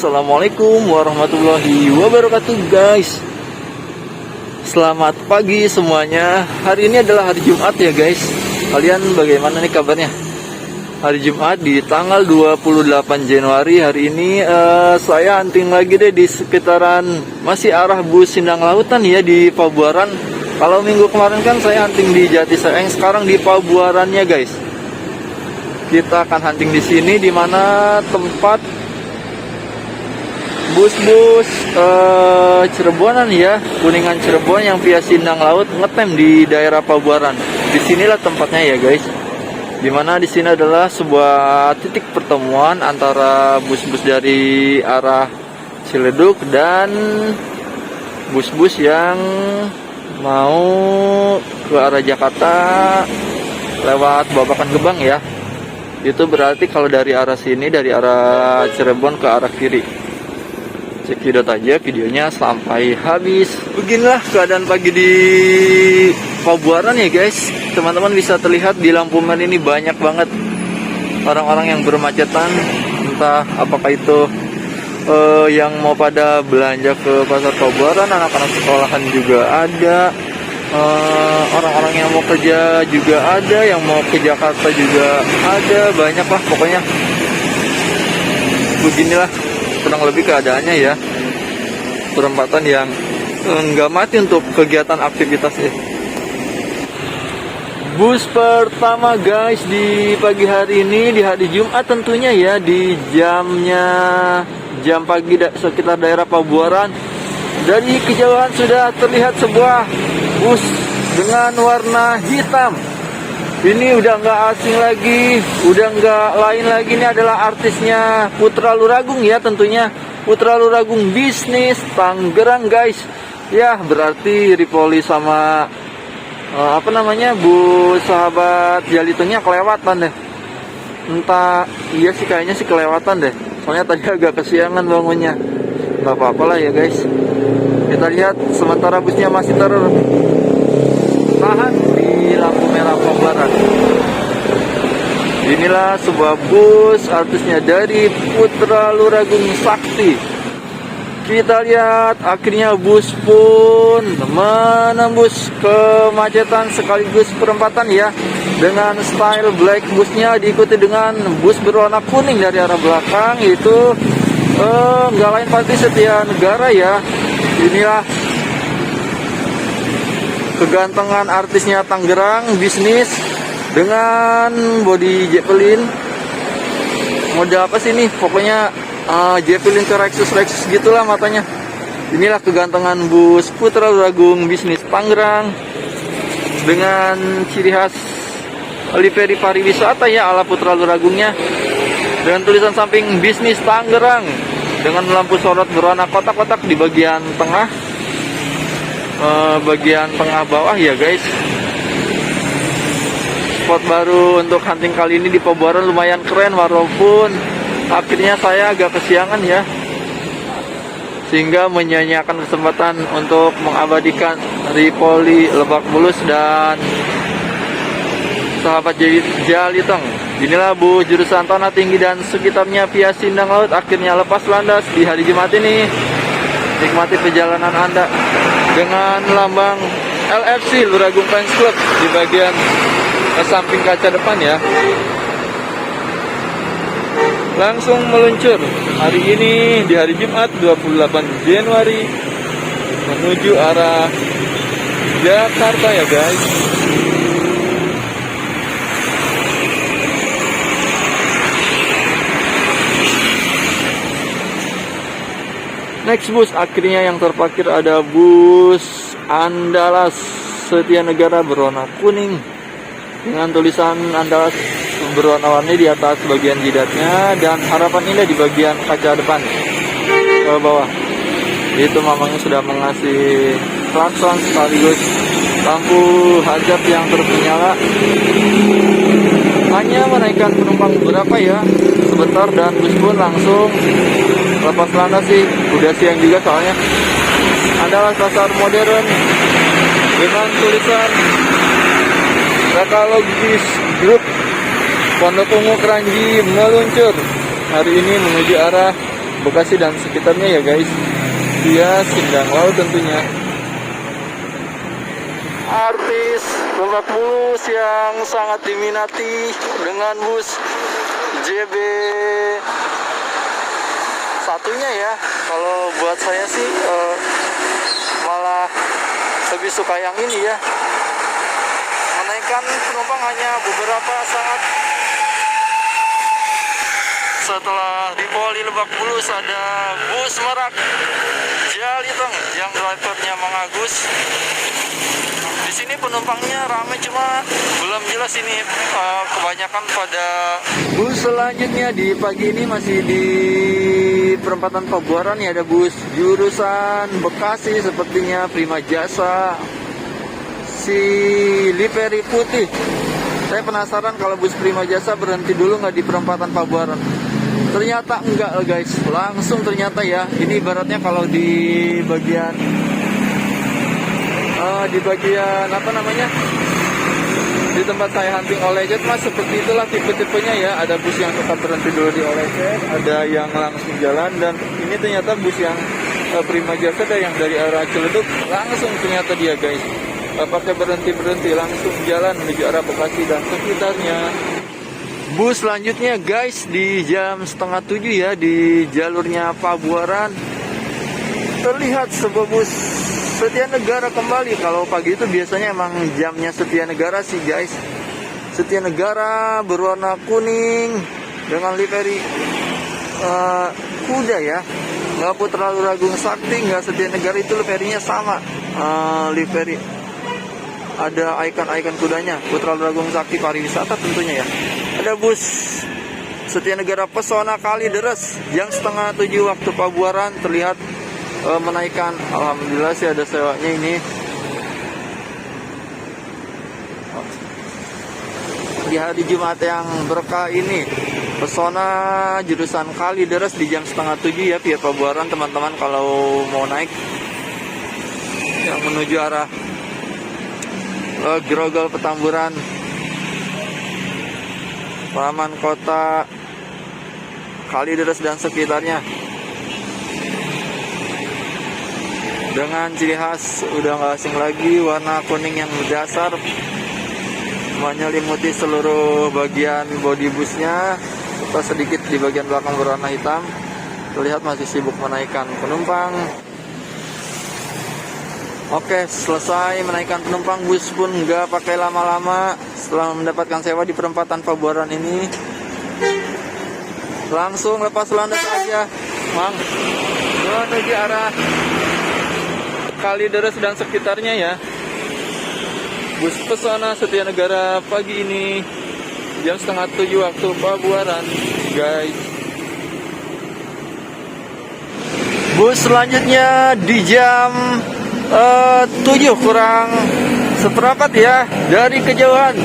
Assalamualaikum warahmatullahi wabarakatuh guys. Selamat pagi semuanya. Hari ini adalah hari Jumat ya guys. Kalian bagaimana nih kabarnya? Hari Jumat di tanggal 28 Januari. Hari ini saya hunting lagi deh di sekitaran masih arah Bus Sindang Lautan ya, di Pabuaran. Kalau minggu kemarin kan saya hunting di Jatisaeng, sekarang di Pabuarannya guys. Kita akan hunting di sini, di mana tempat bus-bus Cirebonan ya, Kuningan Cirebon yang via Sindang Laut ngetem di daerah Pabuaran. Disinilah tempatnya ya guys. Dimana di sini adalah sebuah titik pertemuan antara bus-bus dari arah Ciledug dan bus-bus yang mau ke arah Jakarta lewat Babakan Gebang ya. Itu berarti kalau dari arah sini, dari arah Cirebon ke arah kiri. Cekidot aja videonya sampai habis. Beginilah keadaan pagi di Pabuaran ya guys. Teman-teman bisa terlihat di lampu merah ini banyak banget orang-orang yang bermacetan. Entah apakah itu yang mau pada belanja ke pasar Pabuaran, anak-anak sekolahan juga ada, orang-orang yang mau kerja juga ada, yang mau ke Jakarta juga ada, banyak lah pokoknya. Beginilah kurang lebih keadaannya ya, perempatan yang nggak mati untuk kegiatan aktivitasnya. Bus pertama guys di pagi hari ini, di hari Jumat tentunya ya, di jam pagi sekitar daerah Pabuaran. Dari kejauhan sudah terlihat sebuah bus dengan warna hitam. Ini udah nggak asing lagi, udah nggak lain lagi. Ini adalah artisnya Putra Luragung ya, tentunya Putra Luragung Bisnis Tangerang guys. Ya berarti Ripoli sama bus sahabat Jalitengnya kelewatan deh. Entah, iya sih kayaknya sih kelewatan deh. Soalnya tadi agak kesiangan bangunnya. Nggak apa-apa lah ya guys. Kita lihat sementara busnya masih tertahan di lampu merah Pabuaran. Inilah sebuah bus artisnya dari Putra Luragung Sakti. Kita lihat akhirnya bus pun menembus kemacetan sekaligus perempatan ya, dengan style black. Busnya diikuti dengan bus berwarna kuning dari arah belakang, yaitu nggak lain pasti Setia Negara ya. Inilah kegantengan artisnya Tangerang Bisnis dengan body Zeppelin. Model apa sih ini? Pokoknya Zeppelin ke Lexus gitulah matanya. Inilah kegantengan bus Putra Luragung Bisnis Tangerang dengan ciri khas livery pariwisata ya ala Putra Luragungnya, dengan tulisan samping Bisnis Tangerang dengan lampu sorot berwarna kotak-kotak di bagian tengah, bagian tengah bawah ya guys. Spot baru untuk hunting kali ini di Pabuaran lumayan keren, walaupun akhirnya saya agak kesiangan ya, sehingga menyia-nyiakan kesempatan untuk mengabadikan Ripoli, Lebak Bulus dan sahabat Jaliteng. Inilah bus jurusan Tanah Tinggi dan sekitarnya via Sindang Laut akhirnya lepas landas di hari Jumat ini. Nikmati perjalanan Anda dengan lambang LFC Luragung Fans Club di bagian samping kaca depan ya. Langsung meluncur hari ini di hari Jumat 28 Januari menuju arah Jakarta ya guys. Next bus akhirnya yang terparkir ada bus Andalas Setia Negara berwarna kuning dengan tulisan Andalas berwarna-warni di atas bagian jidatnya, dan Harapan Indah di bagian kaca depan ke bawah. Itu mamangnya sudah mengasih klakson sekaligus lampu hajab yang terus menyala. Hanya menaikkan penumpang beberapa ya sebentar, dan bus pun langsung lepas landas sih. Udah siang juga soalnya. Adalah pasar modern dengan tulisan Katalogis Group Pondok Ungu Kranji meluncur hari ini menuju arah Bekasi dan sekitarnya ya guys, via Sindang Laut tentunya. Artis Lebak Bulus yang sangat diminati dengan bus JB satunya ya. Kalau buat saya sih malah lebih suka yang ini ya. Menaikkan penumpang hanya beberapa saat. Setelah di Poli Lebak Bulus ada bus Merak Jaliteng yang drivernya Mang Agus. Di sini penumpangnya ramai, cuma belum jelas ini kebanyakan pada bus selanjutnya. Di pagi ini masih di perempatan Pabuaran ya, ada bus jurusan Bekasi sepertinya Prima Jasa si livery putih. Saya penasaran kalau bus Prima Jasa berhenti dulu nggak di perempatan Pabuaran. Ternyata enggak guys, langsung ternyata ya. Ini ibaratnya kalau di bagian apa namanya, di tempat saya hunting Olejet mas, seperti itulah tipe-tipenya ya. Ada bus yang tetap berhenti dulu di Olejet, ada yang langsung jalan, dan ini ternyata bus yang Prima Jasa ada yang dari arah Ciledug langsung ternyata dia guys, pakai berhenti langsung jalan menuju arah Bekasi dan sekitarnya. Bus selanjutnya guys di jam 6:30 ya, di jalurnya Pabuaran terlihat sebuah bus Setia Negara kembali. Kalau pagi itu biasanya emang jamnya Setia Negara sih guys. Setia Negara berwarna kuning dengan livery kuda ya, nggak Putra Luragung Sakti, nggak Setia Negara, itu liverynya sama, livery ada ikon-ikon kudanya, Putra Luragung Sakti pariwisata tentunya ya. Ada bus Setia Negara Pesona Kalideres jam 6:30 waktu Pabuaran terlihat menaikkan. Alhamdulillah sih ada sewanya ini. Di hari Jumat yang berkah ini, Pesona jurusan Kalideres di jam 6:30 ya via Pabuaran teman-teman, kalau mau naik yang menuju arah Grogol Petamburan, Taman Kota Kalideres dan sekitarnya. Dengan ciri khas udah nggak asing lagi, warna kuning yang dasar menyelimuti seluruh bagian bodi busnya, serta sedikit di bagian belakang berwarna hitam. Terlihat masih sibuk menaikkan penumpang. Oke, selesai menaikkan penumpang, bus pun nggak pakai lama-lama. Setelah mendapatkan sewa di perempatan Pabuaran ini, langsung lepas landas aja Mang, menuju arah Kalideres dan sekitarnya ya. Bus Pesona Setia Negara pagi ini jam 6:30 waktu Pabuaran guys. Bus selanjutnya di jam 7 kurang seperempat ya, dari kejauhan.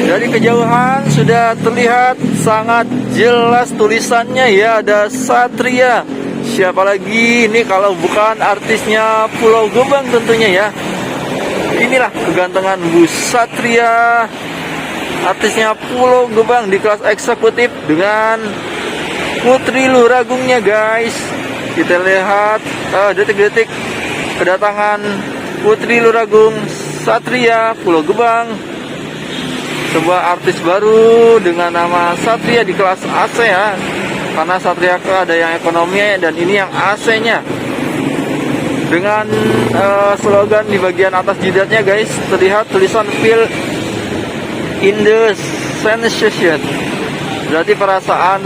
Dari kejauhan sudah terlihat sangat jelas tulisannya ya, ada Satria. Siapa lagi ini kalau bukan artisnya Pulau Gebang tentunya ya. Inilah kegantengan bus Satria, artisnya Pulau Gebang di kelas eksekutif dengan Putri Luragungnya guys. Kita lihat detik-detik kedatangan Putri Luragung Satria Pulau Gebang, sebuah artis baru dengan nama Satria di kelas AC ya, karena Satria ada yang ekonomi dan ini yang AC-nya. Dengan slogan di bagian atas jidatnya guys, terlihat tulisan Feel in the Sensation. Berarti perasaan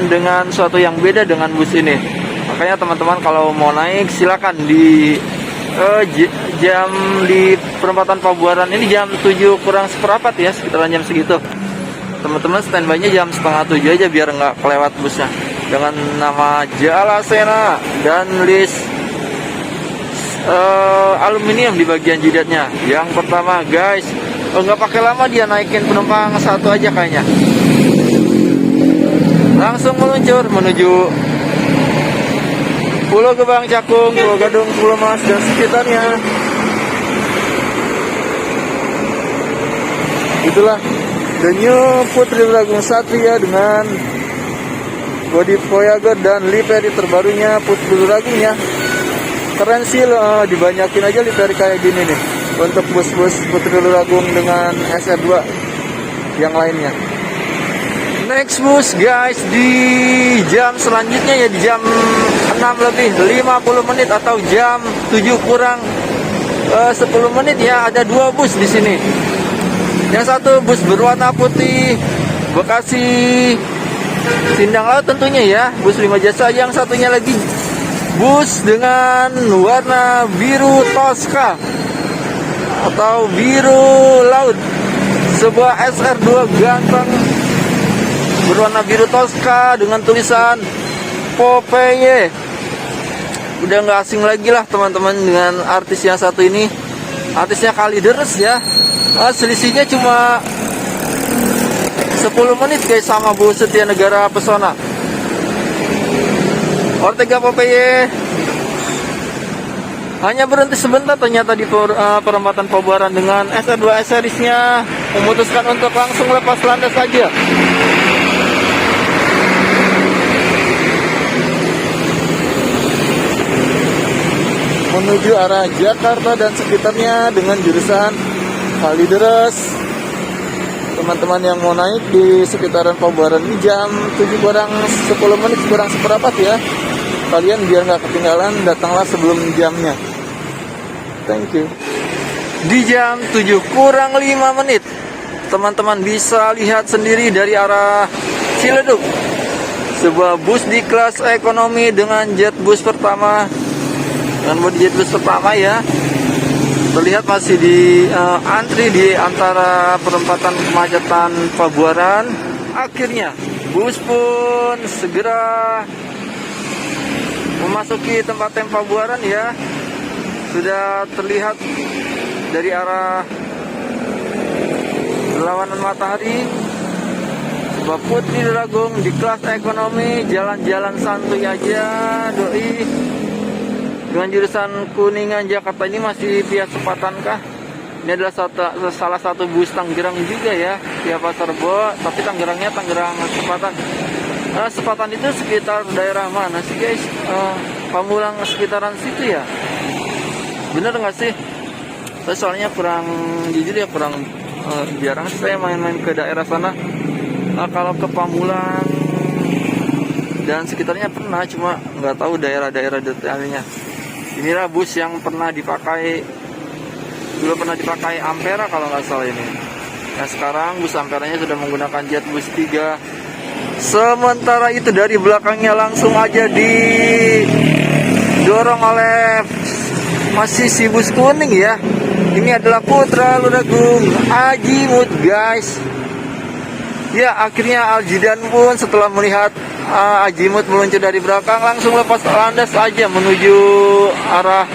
dengan suatu yang beda dengan bus ini. Makanya teman-teman kalau mau naik silakan di jam di perempatan Pabuaran ini jam 7 kurang seperempat ya, sekitaran jam segitu. Teman-teman standby-nya jam 6:30 aja biar nggak kelewat busnya. Dengan nama Jalasena dan list aluminium di bagian jidatnya. Yang pertama guys, nggak pakai lama dia naikin penumpang satu aja kayaknya. Langsung meluncur menuju Pulau Gebang, Cakung, Pulau Gadung, Pulau Mas dan sekitarnya. Itulah the new Putri Luragung Satria dengan body Voyager dan livery terbarunya Putri Luragungnya. Keren sih, dibanyakin aja livery kayak gini nih untuk bus-bus Putri Luragung dengan SR2 yang lainnya. Next bus guys, di jam selanjutnya ya, di jam 6 lebih 50 menit atau jam 7 kurang 10 menit ya, ada dua bus di sini. Yang satu bus berwarna putih Bekasi Sindang Laut tentunya ya, bus 5 jasa. Yang satunya lagi bus dengan warna biru Tosca atau biru laut, sebuah SR2 ganteng berwarna biru Tosca dengan tulisan Popeye. Udah nggak asing lagi lah teman-teman dengan artis yang satu ini. Artisnya Kalideres ya. Selisihnya cuma 10 menit guys sama Bu Setia Negara Pesona. Ortega Popeye hanya berhenti sebentar ternyata di perempatan Pabuaran dengan SR2 series-nya memutuskan untuk langsung lepas landas saja. Menuju arah Jakarta dan sekitarnya dengan jurusan Kalideres. Teman-teman yang mau naik di sekitaran Pabuaran ini jam 7 kurang 10 menit kurang seperempat ya. Kalian biar nggak ketinggalan, datanglah sebelum jamnya. Thank you. Di jam 7 kurang 5 menit teman-teman bisa lihat sendiri dari arah Ciledug, sebuah bus di kelas ekonomi dengan jet bus pertama, dengan bodi jet bus pertama ya, terlihat masih di antri di antara perempatan kemacetan Pabuaran. Akhirnya bus pun segera memasuki tempat Pabuaran ya. Sudah terlihat dari arah berlawanan matahari sebuah Putri Luragung di kelas ekonomi, jalan-jalan santuy aja doi. Dengan jurusan Kuningan Jakarta ini masih via Sepatan kah? Ini adalah salah satu bus Tangerang juga ya, via Pasar Rebo, tapi Tangerangnya Tangerang Sepatan. Sepatan itu sekitar daerah mana sih guys? Pamulang sekitaran situ ya? Bener nggak sih? Saya soalnya kurang, jujur ya kurang jarang saya main-main ke daerah sana. Kalau ke Pamulang dan sekitarnya pernah, cuma nggak tahu daerah-daerah detailnya. Inilah bus yang pernah dipakai, dulu pernah dipakai Ampera kalau nggak salah ini. Nah sekarang bus Amperanya sudah menggunakan jet bus 3. Sementara itu dari belakangnya langsung aja didorong oleh masih si bus kuning ya. Ini adalah Putra Luragung Ajimut guys. Ya akhirnya Aljidan pun setelah melihat Ajimut meluncur dari belakang langsung lepas landas aja menuju arah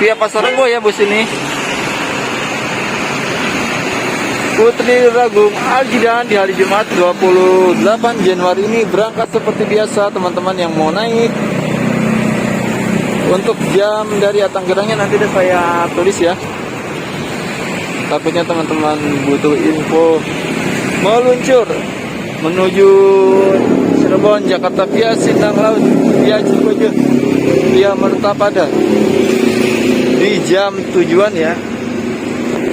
via Pasar Rebo ya bus ini. Putri Luragung Aljidan di hari Jumat 28 Januari ini berangkat seperti biasa teman-teman yang mau naik. Untuk jam dari Tangerangnya nanti udah saya tulis ya. Takutnya teman-teman butuh info meluncur menuju Cirebon, Jakarta via Sindang Laut, via Cibojo, via Mertapada. Di jam tujuan ya,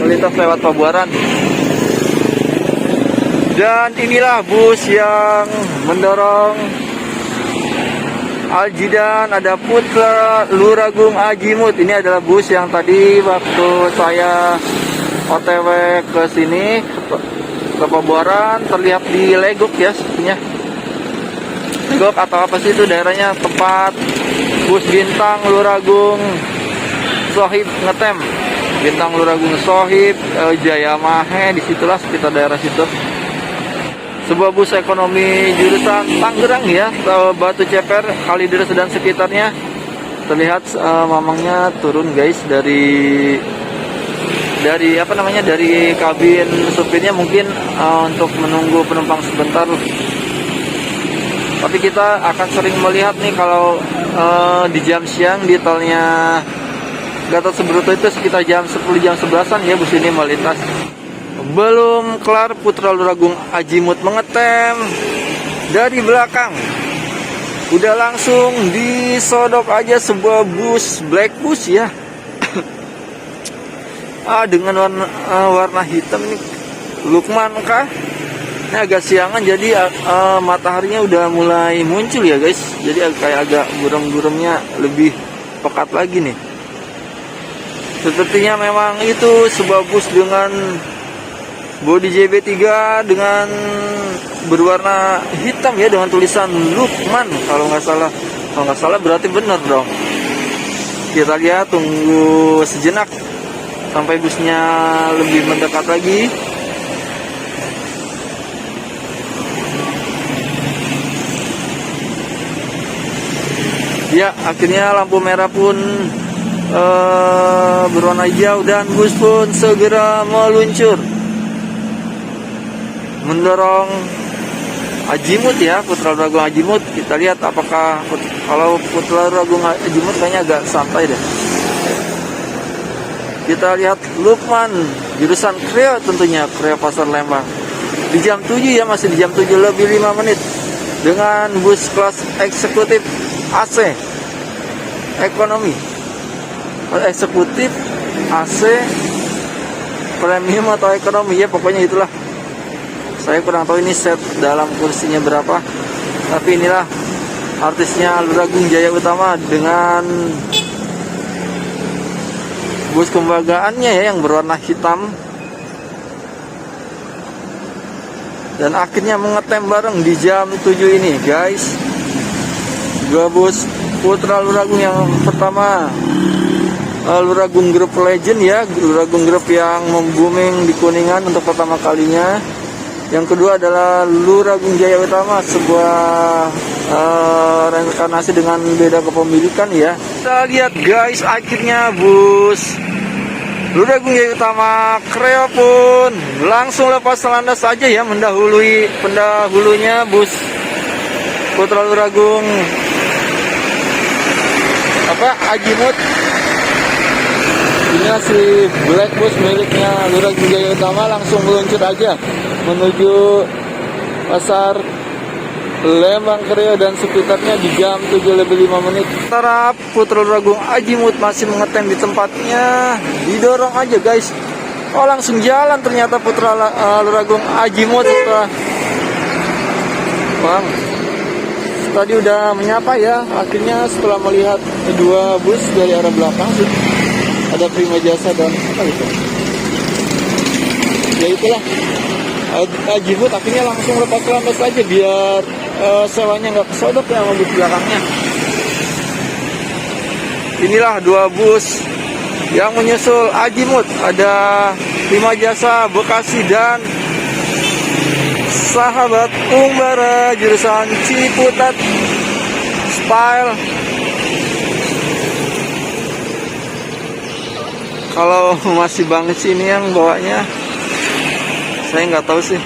melintas lewat Pabuaran. Dan inilah bus yang mendorong Aljidan, ada Putra Luragung Ajimut. Ini adalah bus yang tadi waktu saya OTW ke sini ke Pabuaran terlihat di Legok ya sepertinya. Legok atau apa sih itu daerahnya, tempat bus Bintang Luragung Sohib ngetem. Bintang Luragung Sohib, Jaya Mahe, disitulah sekitar daerah situ. Sebuah bus ekonomi jurusan Tangerang ya, Batu Ceper, Kalideres dan sekitarnya. Terlihat mamangnya turun guys dari apa namanya, dari kabin supirnya mungkin untuk menunggu penumpang sebentar. Tapi kita akan sering melihat nih kalau di jam siang di tolnya Gatot Subroto itu sekitar jam 10 jam 11-an ya bus ini melintas. Belum kelar Putra Luragung Ajimut mengetem, dari belakang udah langsung disodok aja sebuah bus black bus ya. Dengan warna hitam ini Lukman kah? Ini agak siangan jadi mataharinya udah mulai muncul ya guys. Jadi kayak agak buram-buramnya lebih pekat lagi nih. Sepertinya memang itu sebuah bus dengan bodi JB3 dengan berwarna hitam ya, dengan tulisan Lukman kalau nggak salah. Kalau nggak salah berarti bener dong. Kita lihat, tunggu sejenak sampai busnya lebih mendekat lagi. Ya, akhirnya lampu merah pun berwarna hijau dan bus pun segera meluncur mendorong Azimut ya, Putra Agung Azimut. Kita lihat apakah kalau Putra Agung Azimut kayaknya agak santai deh. Kita lihat Lukman jurusan Kreo, tentunya Kreo Pasar Lembang di jam 7 ya, masih di jam 7 lebih 5 menit dengan bus kelas eksekutif AC ekonomi, eksekutif AC premium atau ekonomi ya, pokoknya itulah. Saya kurang tahu ini set dalam kursinya berapa, tapi inilah artisnya Luragung Jaya Utama dengan bus kebanggaannya ya yang berwarna hitam, dan akhirnya mengetem bareng di jam 7 ini guys. Dua bus Putra Luragung yang pertama, Luragung Group Legend ya, Luragung Group yang membooming di Kuningan untuk pertama kalinya. Yang kedua adalah Luragung Jaya Utama, sebuah reinkarnasi dengan beda kepemilikan ya. Kita lihat guys, akhirnya bus Luragung Jaya Utama Kreo pun langsung lepas landas saja ya, pendahulunya bus Putra Luragung Azimut. Ini si black bus miliknya Luragung Jaya Utama langsung meluncur aja menuju pasar Lembang Kreo dan sekitarnya di jam 7 lebih 5 menit. Sementara Putra Luragung Azimut masih mengetem di tempatnya, didorong aja guys. Oh, langsung jalan ternyata Putra Luragung Azimut setelah tadi udah menyapa ya. Akhirnya setelah melihat kedua bus dari arah belakang, ada Prima Jasa dan apa gitu, ya itulah, Azimut akhirnya langsung lepas landas aja biar sewanya nggak kesodok ya sama bus belakangnya. Inilah dua bus yang menyusul Azimut, ada Prima Jasa Bekasi dan Sahabat Umbara jurusan Ciputat Style. Kalau masih banget sih ini yang bawanya, saya nggak tahu sih.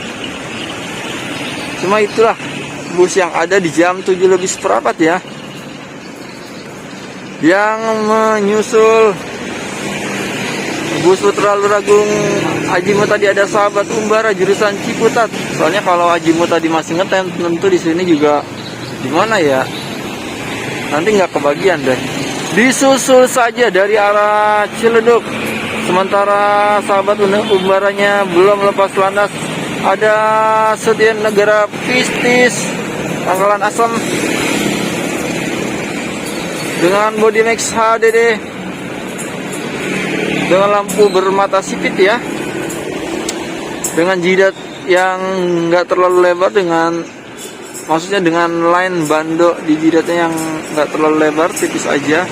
Cuma itulah bus yang ada di jam 7 lebih seperempat ya, yang menyusul bus Putra Luragung Azimut tadi ada Sahabat Umbara jurusan Ciputat. Soalnya kalau Azimut tadi masih ngetem, tentu di sini juga gimana ya, nanti nggak kebagian deh. Disusul saja dari arah Ciledug. Sementara Sahabat Umbaranya belum lepas landas, ada Setia Negara Pistis Pangkalan Asem dengan body mix HDD dengan lampu bermata sipit ya, dengan jidat yang nggak terlalu lebar, maksudnya dengan line bando di jidatnya yang nggak terlalu lebar, tipis aja.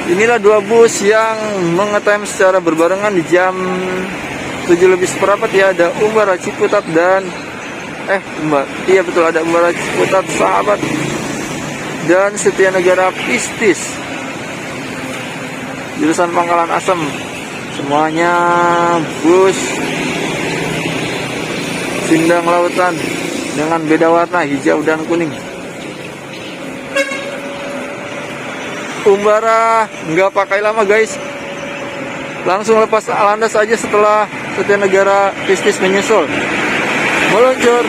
Inilah dua bus yang mengetem secara berbarengan di jam 7 lebih seperempat ya. Ada Umbara Ciputat dan iya betul, ada Umbara Ciputat Sahabat dan Setia Negara Pistis jurusan Pangkalan Asem. Semuanya bus Sindang Lautan dengan beda warna, hijau dan kuning. Umbara nggak pakai lama guys, langsung lepas landas aja setelah Setia Negara Pistis menyusul meluncur.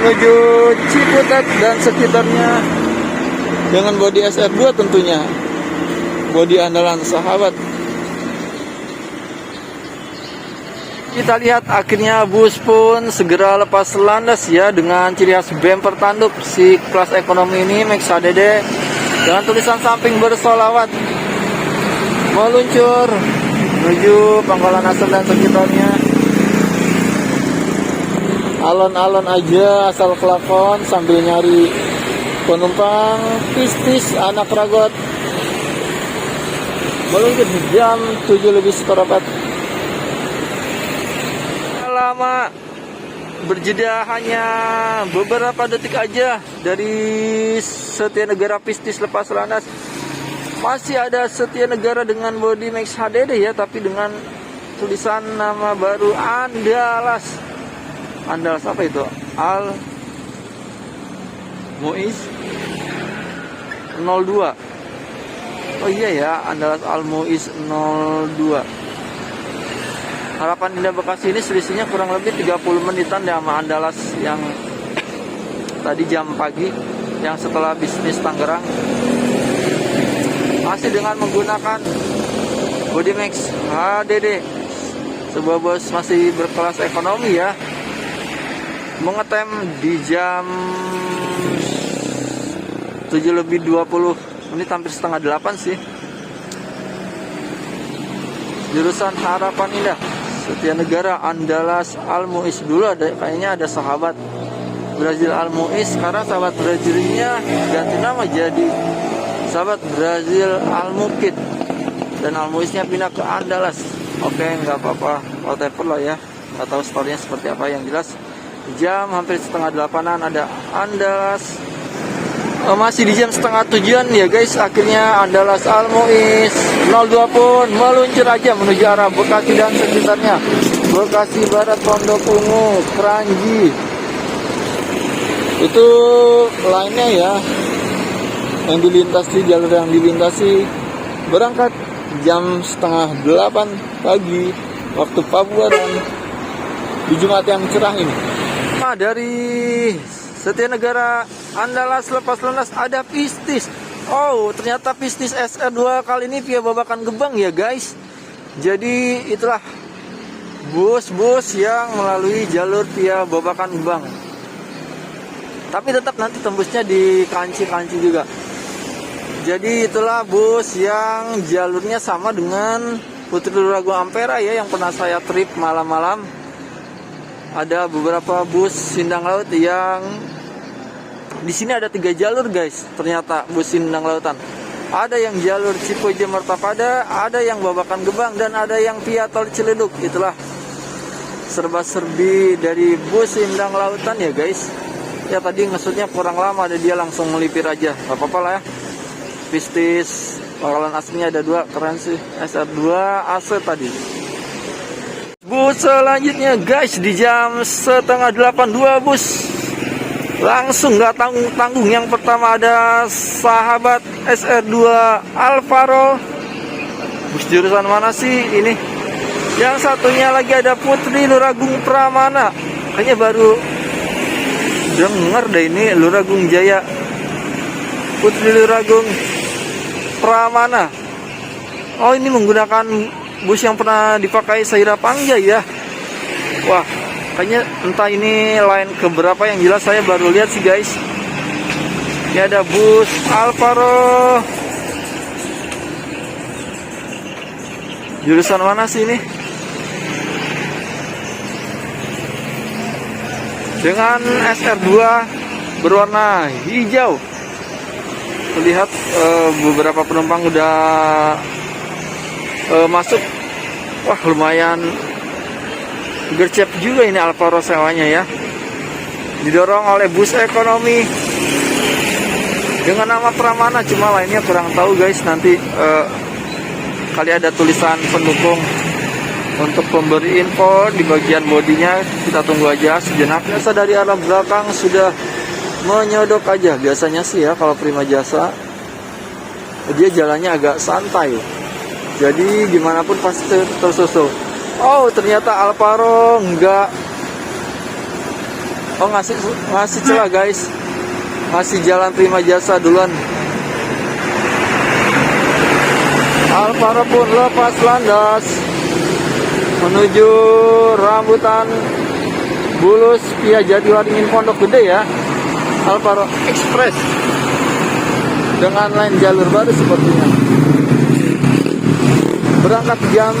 menuju Ciputat dan sekitarnya dengan bodi SR2 tentunya, bodi andalan sahabat. Kita lihat akhirnya bus pun segera lepas landas ya, dengan ciri khas bumper tanduk si kelas ekonomi ini Max HDD dengan tulisan samping bersolawat meluncur menuju Pangkalan Asem dan sekitarnya. Alon-alon aja asal kelakon sambil nyari penumpang pistis anak ragot. Meluncur di jam 7:04. Lama berjeda hanya beberapa detik aja dari Setia Negara pistis lepas landas. Masih ada Setia Negara dengan bodi Max HDD ya, tapi dengan tulisan nama baru Andalas. Andalas apa itu? Al Muiz 02. Oh iya ya, Andalas Al Muiz 02. Harapan Indah Bekasi ini selisihnya kurang lebih 30 menitan ya sama Andalas yang tadi jam pagi, yang setelah bisnis Tangerang. Masih dengan menggunakan bodi Max HDD, sebuah bus masih berkelas ekonomi ya, mengetem di jam 7:20, hampir setengah 8 sih. Jurusan Harapan Indah Setia Negara Andalas Al Muiz. Dulu ada kayaknya ada sahabat Brazil Al Muiz, karena sahabat Brazilnya ganti nama jadi sahabat Brazil Al Mukid, dan Al Muiznya pindah ke Andalas. Oke, nggak apa-apa, whatever lah ya, nggak tahu storynya seperti apa. Yang jelas jam hampir setengah 8-an ada Andalas. Masih di jam setengah 7-an ya guys, akhirnya Andalas Al Muiz 02 pun meluncur aja menuju arah Bekasi dan sekitarnya. Bekasi Barat, Pondok Ungu, Kranji. Itu lainnya ya, yang dilintasi, jalur yang dilintasi berangkat jam setengah 8 pagi waktu Pabuaran di Jumat yang cerah ini. Nah, dari Setia Negara Andalas lepas landas ada pistis. Oh, ternyata pistis SR2 kali ini via Babakan Gebang ya guys. Jadi itulah bus-bus yang melalui jalur via Babakan Gebang. Tapi tetap nanti tembusnya di Kanci-Kanci juga. Jadi itulah bus yang jalurnya sama dengan Putri Luragung Ampera ya, yang pernah saya trip malam-malam. Ada beberapa bus Sindang Laut yang di sini ada 3 jalur guys. Ternyata bus Sindang Lautan. Ada yang jalur Cipoje Martapada, ada yang Babakan Gebang, dan ada yang via Tol Ciledug. Itulah serba-serbi dari bus Sindang Lautan ya guys. Ya tadi ngesutnya kurang lama, ada dia langsung melipir aja. Gak apa-apa lah ya. Pistis Pangkalan aslinya ada 2, keren sih. SR2 AC tadi. Bus selanjutnya guys, di jam setengah 8, 2 bus langsung nggak tanggung-tanggung. Yang pertama ada sahabat SR2 Alvaro. Bus jurusan mana sih ini? Yang satunya lagi ada Putri Luragung Pramana. Kayaknya baru denger deh ini, Luragung Jaya, Putri Luragung Pramana. Oh, ini menggunakan bus yang pernah dipakai Saira Pangja ya. Wah, kayaknya entah ini line keberapa, yang jelas saya baru lihat sih guys. Ini ada bus Alvaro. Jurusan mana sih ini? Dengan SR2 berwarna hijau. Terlihat beberapa penumpang udah masuk. Wah, lumayan gercep juga ini Alvaro sewanya ya. Didorong oleh bus ekonomi dengan nama Pramana, cuma lainnya kurang tahu guys. Nanti kali ada tulisan pendukung untuk pemberi info di bagian bodinya. Kita tunggu aja sejenak. Biasa dari arah belakang sudah menyodok aja biasanya sih ya. Kalau Prima Jasa dia jalannya agak santai, jadi gimana pun pasti tersusul. Oh, ternyata Alvaro nggak Oh, ngasih celah guys, ngasih jalan terima jasa duluan. Alvaro pun lepas landas menuju rambutan Bulus via Jatiwaringin Pondok Gede ya. Alvaro Express dengan lain jalur baru sepertinya. Berangkat jam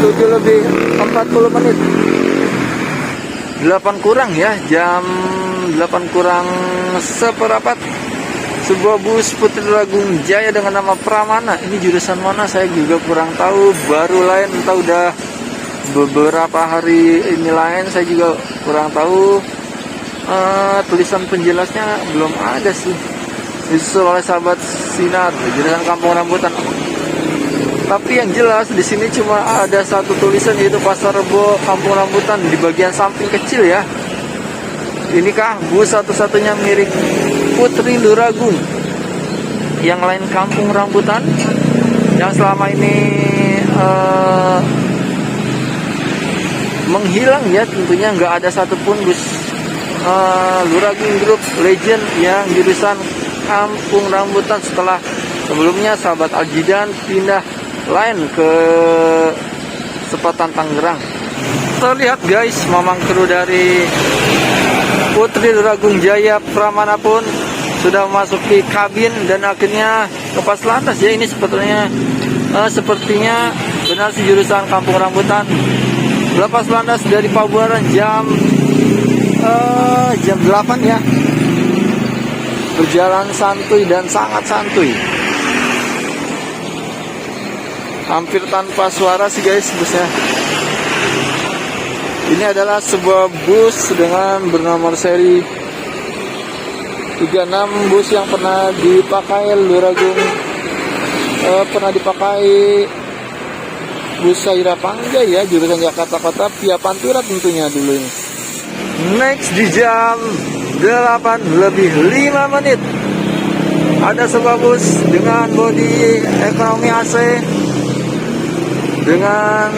7 lebih 40 menit. 8 kurang ya, jam 8 kurang seperempat. Sebuah bus Putri Ragung Jaya dengan nama Pramana. Ini jurusan mana saya juga kurang tahu. Baru lain entah udah beberapa hari ini lain, saya juga kurang tahu. Tulisan penjelasnya belum ada sih. Disusul oleh sahabat Sinar, jurusan Kampung Rambutan. Tapi yang jelas di sini cuma ada satu tulisan, yaitu Pasar Rebo Kampung Rambutan di bagian samping kecil ya. Inikah bus satu-satunya milik Putri Luragung? Yang lain Kampung Rambutan yang selama ini menghilang ya, tentunya nggak ada satupun bus Luragung Group Legend yang jurusan Kampung Rambutan setelah sebelumnya sahabat Aljidan pindah lain ke Sepatan Tangerang. Terlihat guys, mamang kru dari Putri Ragung Jaya Pramana pun sudah memasuki kabin dan akhirnya lepas landas ya. Ini sepertinya benar sih jurusan Kampung Rambutan. Lepas landas dari Pabuaran jam 8 ya. Berjalan santuy dan sangat santuy. Hampir tanpa suara sih guys busnya. Ini adalah sebuah bus dengan bernomor seri 36, bus yang pernah dipakai Luragung, pernah dipakai bus Saira Pangga ya, jurusan Jakarta Kota via Pantura tentunya dulu ini. Next di jam 8 lebih 5 menit ada sebuah bus dengan bodi ekonomi AC dengan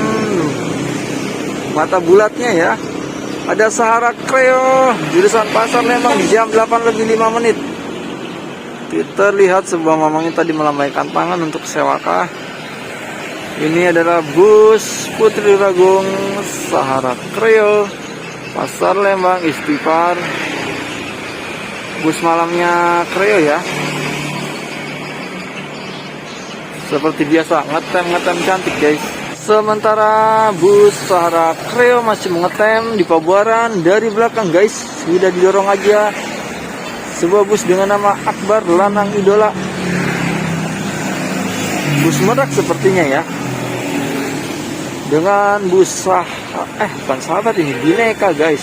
mata bulatnya ya. Ada Sahara Kreo jurusan Pasar Lembang di jam 8 lebih 5 menit. Terlihat sebuah mamangnya tadi melambaikan tangan untuk sewakah. Ini adalah bus Putri Ragung Sahara Kreo Pasar Lembang Istighfar. Bus malamnya Kreo ya. Seperti biasa ngetem cantik guys. Sementara bus Sahara Kreo masih mengetem di Pabuaran dari belakang guys. Sudah didorong aja sebuah bus dengan nama Akbar Lanang Idola. Bus Merak sepertinya ya. Dengan bus bukan sahabat ini, Bineka guys,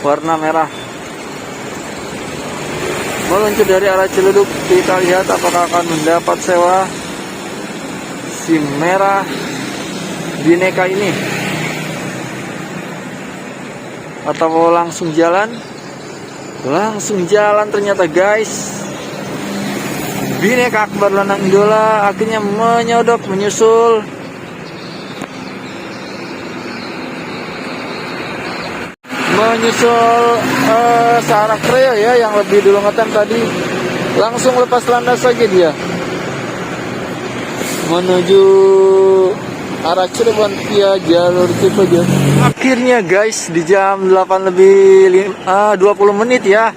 warna merah. Meluncur dari arah Ciledug. Kita lihat apakah akan mendapat sewa si merah Bineka ini atau langsung jalan. Langsung jalan ternyata guys. Bineka Akbar Lanang Idola akhirnya menyodok menyusul Sahara Kreo ya, yang lebih dulu ngetem tadi. Langsung lepas landas saja dia menuju arah Cirebon via jalur Cipeja. Akhirnya guys di jam 8 lebih 20 menit ya,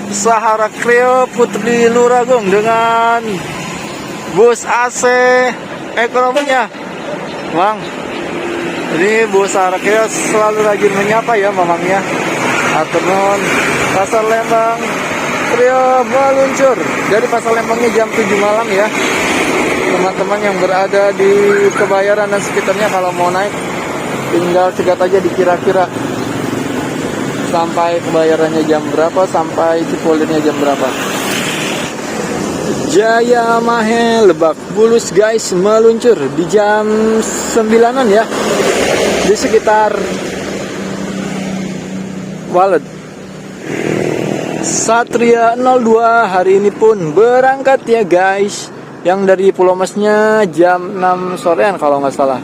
Sahara Kreo Putri Luragung dengan bus AC ekonominya. Bang, ini bus Sahara Kreo selalu rajin menyapa ya mamangnya. Aturnuhun. Pasar Lembang Kreo meluncur dari Pasar Lembangnya jam 7 malam ya. Teman-teman yang berada di Kebayoran dan sekitarnya kalau mau naik tinggal cegat aja dikira-kira sampai Kebayorannya jam berapa, sampai Cipolirnya jam berapa. Jaya Mahe Lebak Bulus guys meluncur di jam 9-an ya, di sekitar Walet. Satria 02 hari ini pun berangkat ya guys, yang dari Pulau Masnya jam 6 sorean kalau nggak salah.